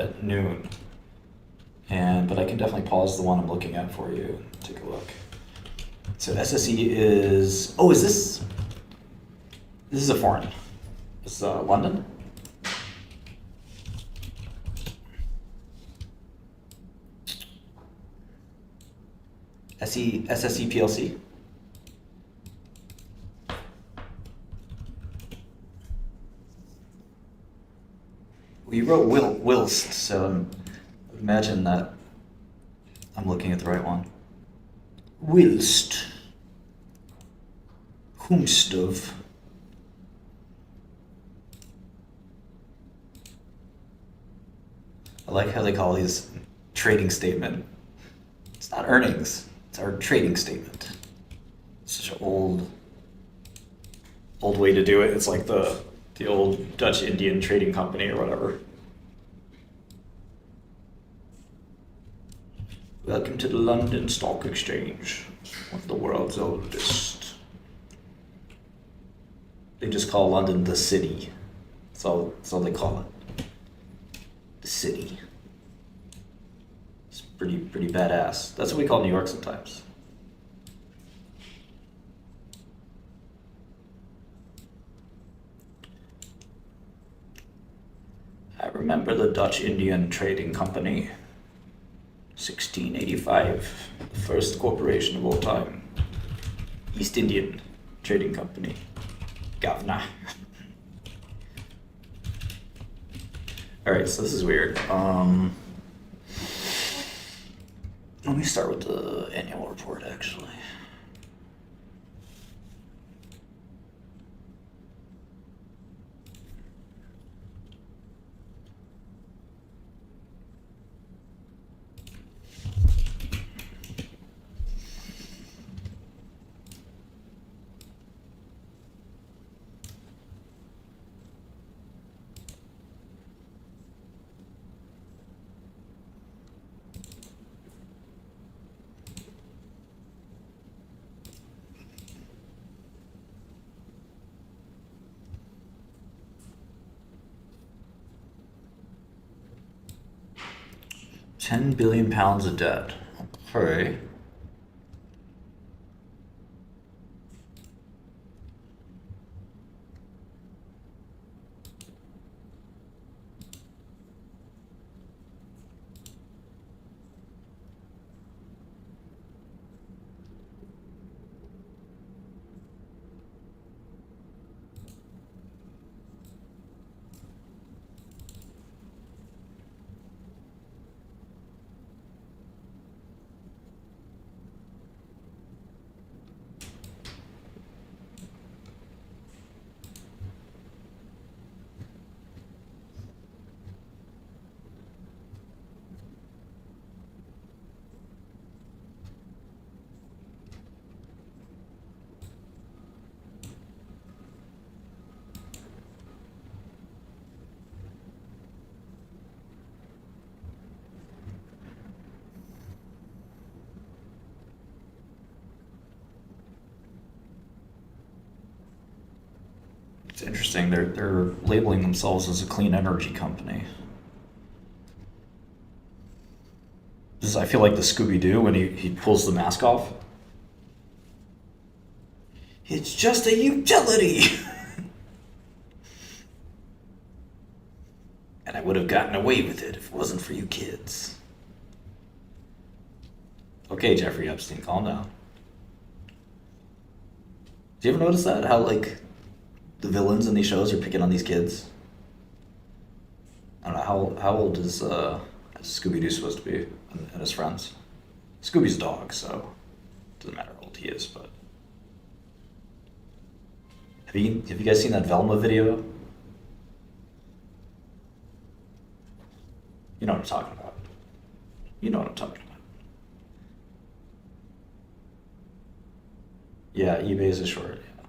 at noon. But I can definitely pause the one I'm looking at for you. Take a look. So SSE is, oh, is this is a foreign. It's London. SSE PLC. Well, you wrote whilst, so imagine that I'm looking at the right one. Whilst. Whomst of. I like how they call these trading statement. It's not earnings, it's our trading statement. It's such an old way to do it. It's like the old Dutch Indian trading company or whatever. Welcome to the London Stock Exchange, one of the world's oldest. They just call London the city. That's all they call it. The city. It's pretty badass. That's what we call New York sometimes. I remember the Dutch Indian Trading Company. 1685, the first corporation of all time. East Indian Trading Company. Governor. Alright, so this is weird. Let me start with the annual report, actually. £10 billion of debt. Okay. It's interesting. They're labeling themselves as a clean energy company. I feel like the Scooby Doo when he pulls the mask off. It's just a utility. And I would have gotten away with it if it wasn't for you kids. Okay, Jeffrey Epstein, calm down. Do you ever notice that? How, like, the villains in these shows are picking on these kids? I don't know, how old is Scooby-Doo supposed to be and his friends? Scooby's a dog, so it doesn't matter how old he is, but... Have you guys seen that Velma video? You know what I'm talking about. You know what I'm talking about. Yeah, eBay is a short, yeah.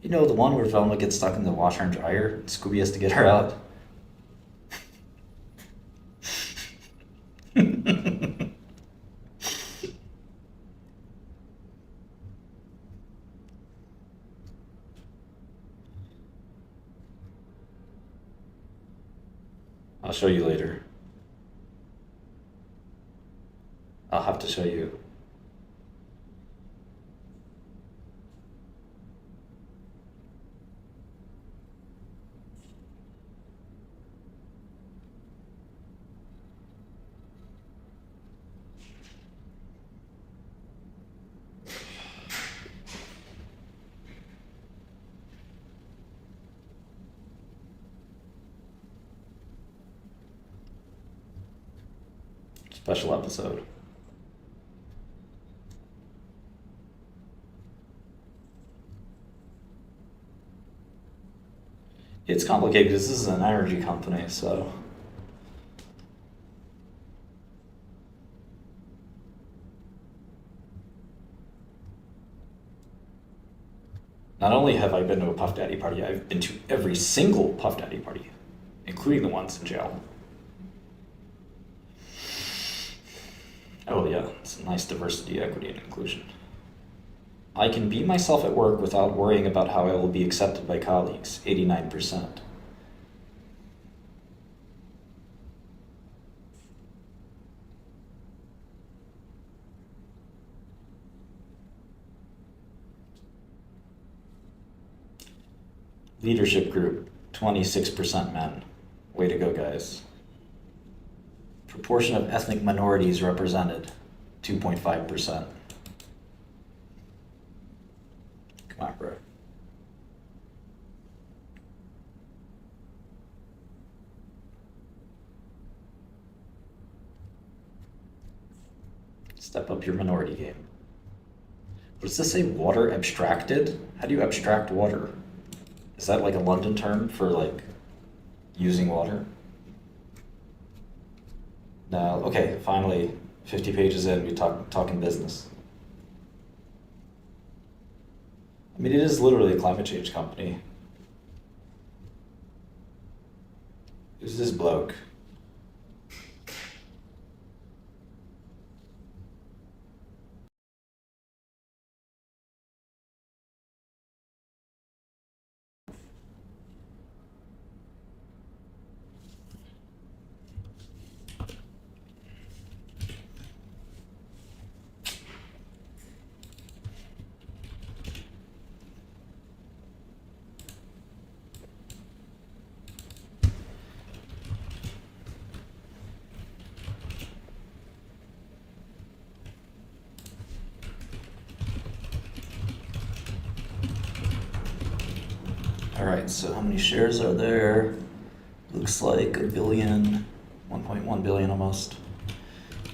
You know the one where Velma gets stuck in the washer and dryer? And Scooby has to get her out? I'll show you later. I'll have to show you. Special episode. It's complicated because this is an energy company, so. Not only have I been to a Puff Daddy party, I've been to every single Puff Daddy party, including the ones in jail. Oh yeah, it's a nice diversity, equity, and inclusion. I can be myself at work without worrying about how I will be accepted by colleagues, 89%. Leadership group, 26% men. Way to go, guys. Proportion of ethnic minorities represented, 2.5%. Come on, bro. Step up your minority game. What does this say? Water abstracted? How do you abstract water? Is that like a London term for like using water? No, okay, finally, 50 pages in, we talking business. I mean, it is literally a climate change company. Who's this bloke? All right, so how many shares are there? Looks like a billion, 1.1 billion almost.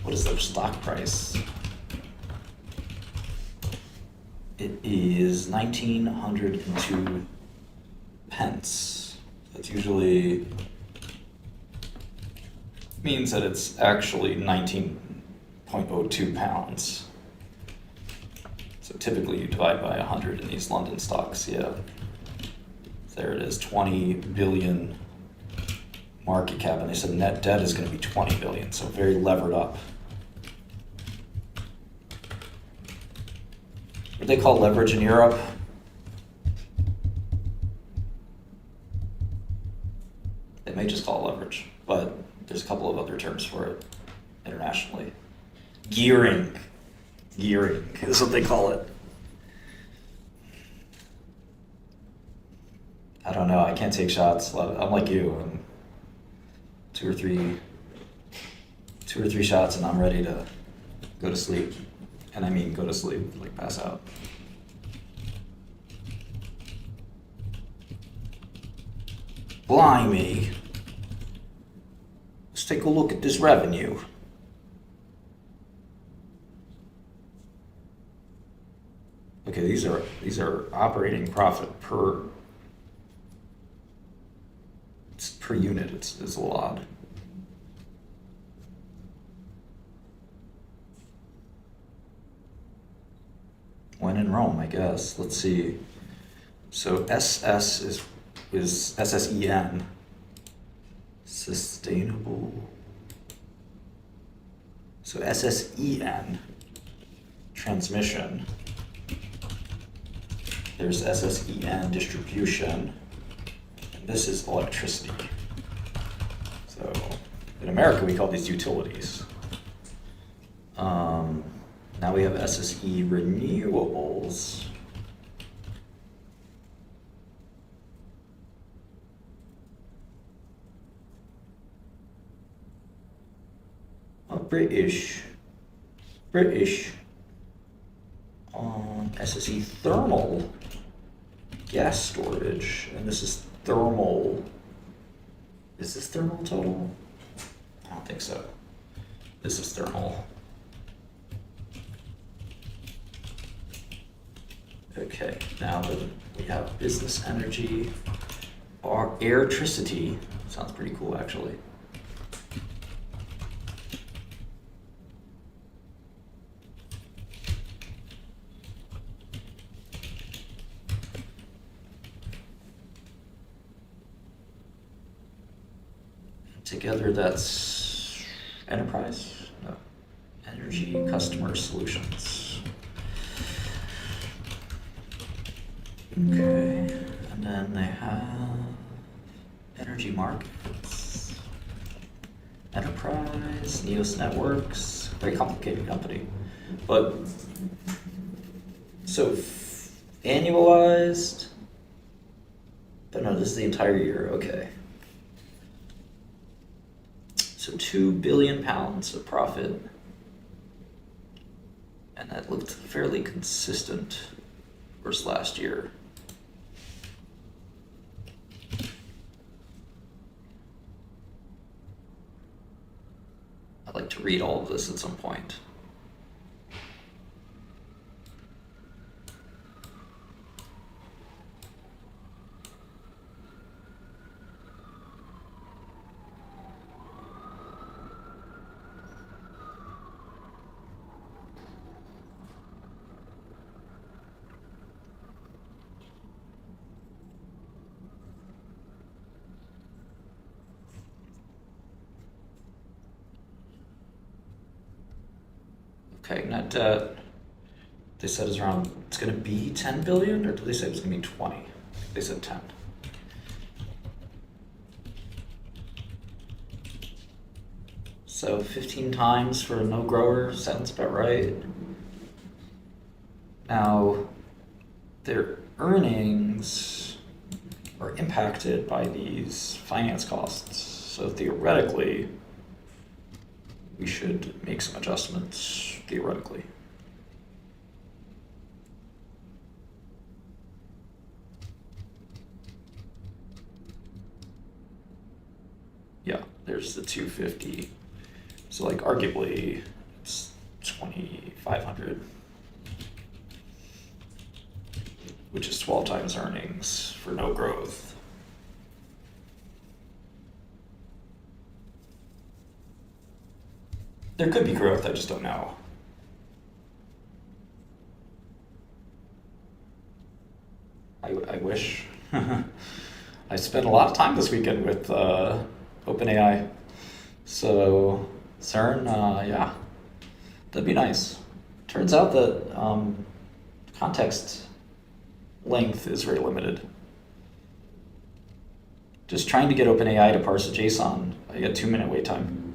What is their stock price? It is 1902 pence. That usually means that it's actually 19.02 pounds. So typically you divide by 100 in these London stocks, yeah. There it is, 20 billion market cap, and they said net debt is going to be 20 billion, so very levered up. What do they call leverage in Europe? They may just call it leverage, but there's a couple of other terms for it internationally. Gearing. Gearing is what they call it. I don't know, I can't take shots. I'm like you. I'm two or three shots and I'm ready to go to sleep. And I mean go to sleep, like pass out. Blimey. Let's take a look at this revenue. Okay, these are operating profit per unit. It's a lot. When in Rome, I guess. Let's see. So SS is SSEN. Sustainable. So SSEN, transmission. There's SSEN, distribution. And this is electricity. So So in America, we call these utilities. Now we have SSE renewables. British. SSE thermal gas storage, and this is thermal. Is this thermal total? I don't think so. This is thermal. Okay, now then we have business energy, or airtricity. Sounds pretty cool, actually. Together, that's enterprise? No. Energy customer solutions. Okay, and then they have energy markets, enterprise, Neos Networks, very complicated company. But, so annualized, but no, this is the entire year, okay. So £2 billion of profit, and that looked fairly consistent versus last year. I'd like to read all of this at some point. Okay, net debt, they said is around, it's gonna be 10 billion, or did they say it was gonna be 20? They said 10. So 15 times for a no grower sounds about right. Now, their earnings are impacted by these finance costs. So theoretically, we should make some adjustments, theoretically. Yeah, there's the 250. So like arguably it's 2,500, which is 12 times earnings for no growth. There could be growth, I just don't know. I wish. I spent a lot of time this weekend with OpenAI. So CERN, yeah, that'd be nice. Turns out that context length is very limited. Just trying to get OpenAI to parse a JSON, I get 2-minute wait time.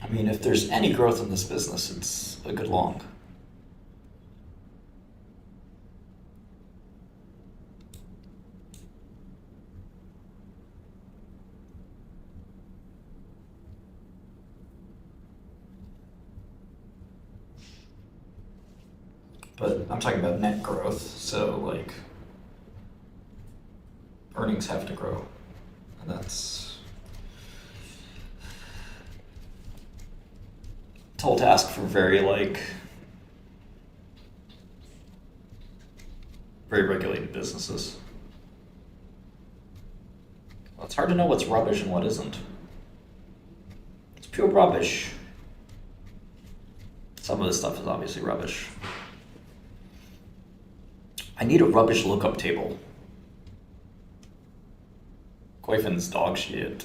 I mean, if there's any growth in this business, it's a good long. But I'm talking about net growth, so like earnings have to grow, and that's a tall task for very regulated businesses. It's hard to know what's rubbish and what isn't. It's pure rubbish. Some of this stuff is obviously rubbish. I need a rubbish lookup table. Coifin's dog shit.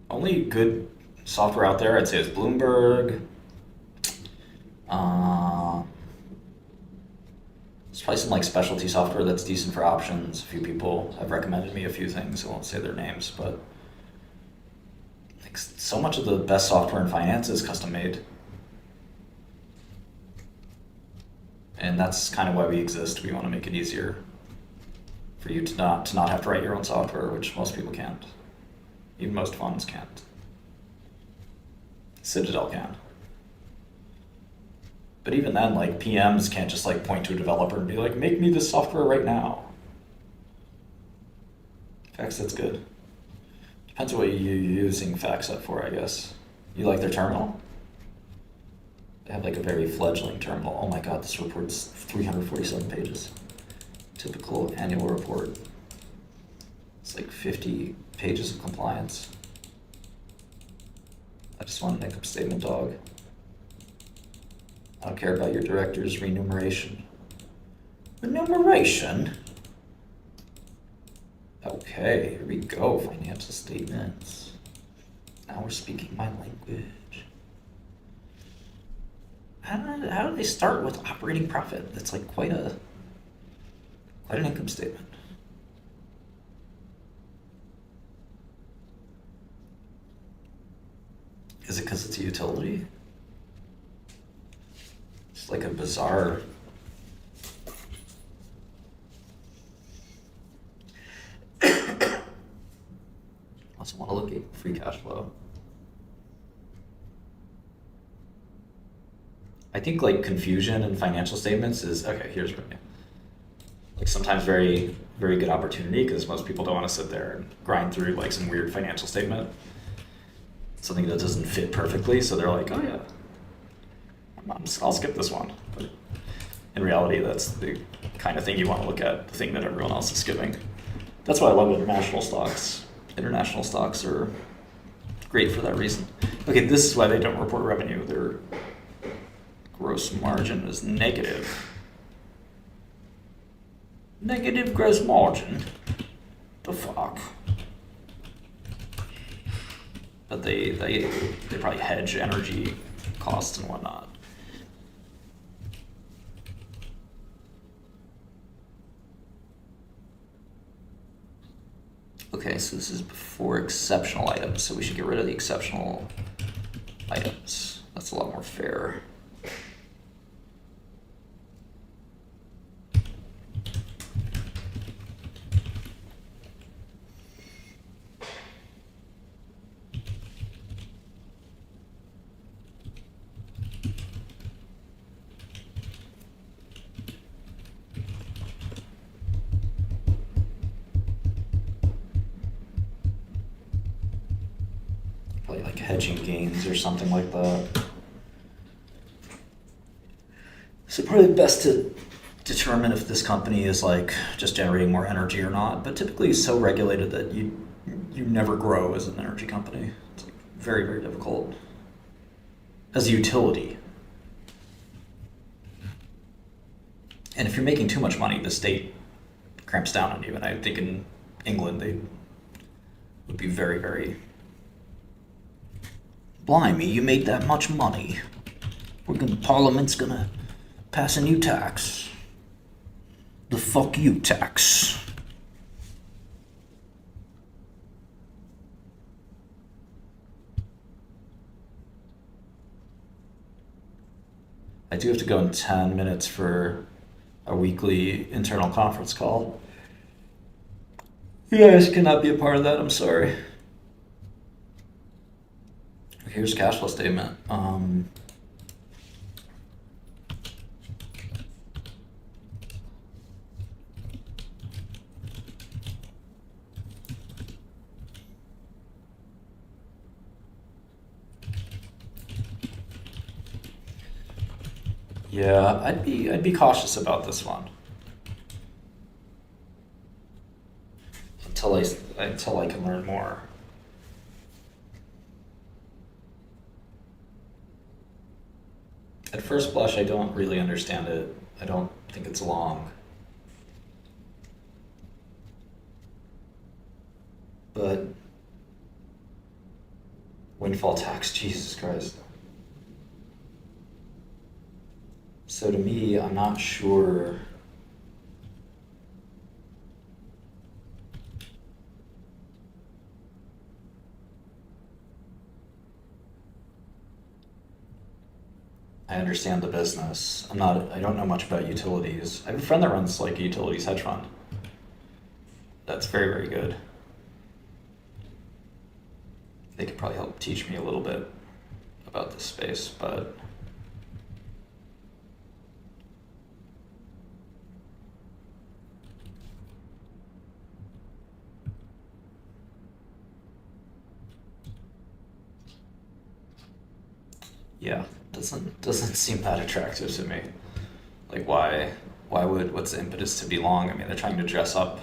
Only good software out there, I'd say, is Bloomberg. There's probably some like specialty software that's decent for options. A few people have recommended me a few things. I won't say their names, but like so much of the best software in finance is custom made. And that's kind of why we exist. We want to make it easier for you to not have to write your own software, which most people can't. Even most funds can't. Citadel can. But even then, like PMs can't just like point to a developer and be like, make me this software right now. FactSet's good. Depends on what you're using FactSet for, I guess. You like their terminal? They have like a very fledgling terminal. Oh my god, this report's 347 pages. Typical annual report. It's like 50 pages of compliance. I just want an income statement, dog. I don't care about your director's remuneration. Remuneration? Okay, here we go. Financial statements. Now we're speaking my language. How do they start with operating profit? That's like quite an income statement. Is it because it's a utility? It's like a bizarre. Also want to look at free cash flow. I think like confusion in financial statements is, okay, here's revenue. Like sometimes very, very good opportunity because most people don't want to sit there and grind through like some weird financial statement. Something that doesn't fit perfectly, so they're like, oh yeah, I'll skip this one. But in reality, that's the kind of thing you want to look at, the thing that everyone else is skipping. That's why I love international stocks. International stocks are great for that reason. Okay, this is why they don't report revenue. Their gross margin is negative. Negative gross margin? The fuck? But they probably hedge energy costs and whatnot. Okay, so this is before exceptional items, so we should get rid of the exceptional items. That's a lot more fair. Like hedging gains or something like that. So probably best to determine if this company is like just generating more energy or not, but typically it's so regulated that you never grow as an energy company. It's like very, very difficult. As a utility. And if you're making too much money, the state cramps down on you, and I think in England they would be very, very blimey, you made that much money. Parliament's gonna pass a new tax. The fuck you tax. I do have to go in 10 minutes for a weekly internal conference call. You guys cannot be a part of that, I'm sorry. Here's cash flow statement. Yeah, I'd be cautious about this one. until I can learn more. At first blush, I don't really understand it. I don't think it's long. But windfall tax, Jesus Christ. So to me, I'm not sure. I understand the business. I don't know much about utilities. I have a friend that runs like a utilities hedge fund. That's very, very good. They could probably help teach me a little bit about this space, but yeah, doesn't seem that attractive to me. Like what's the impetus to be long? I mean, they're trying to dress up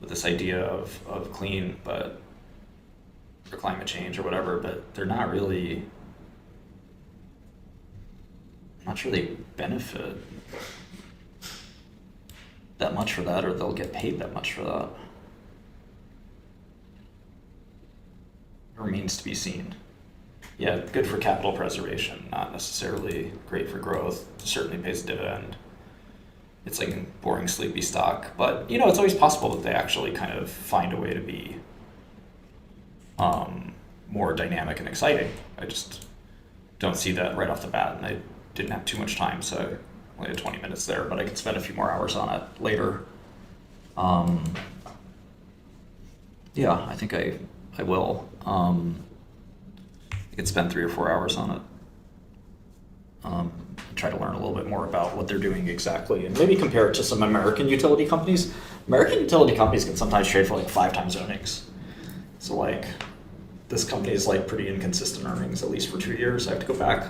with this idea of clean, but for climate change or whatever, but they're not really, I'm not sure they benefit that much for that, or they'll get paid that much for that. It remains to be seen. Yeah, good for capital preservation, not necessarily great for growth. Certainly pays a dividend. It's like a boring, sleepy stock, but it's always possible that they actually kind of find a way to be more dynamic and exciting. I just don't see that right off the bat, and I didn't have too much time, so I only had 20 minutes there, but I could spend a few more hours on it later. Yeah, I think I will. I could spend 3 or 4 hours on it. Try to learn a little bit more about what they're doing exactly, and maybe compare it to some American utility companies. American utility companies can sometimes trade for like 5 times earnings. So like, this company is like pretty inconsistent earnings, at least for 2 years. I have to go back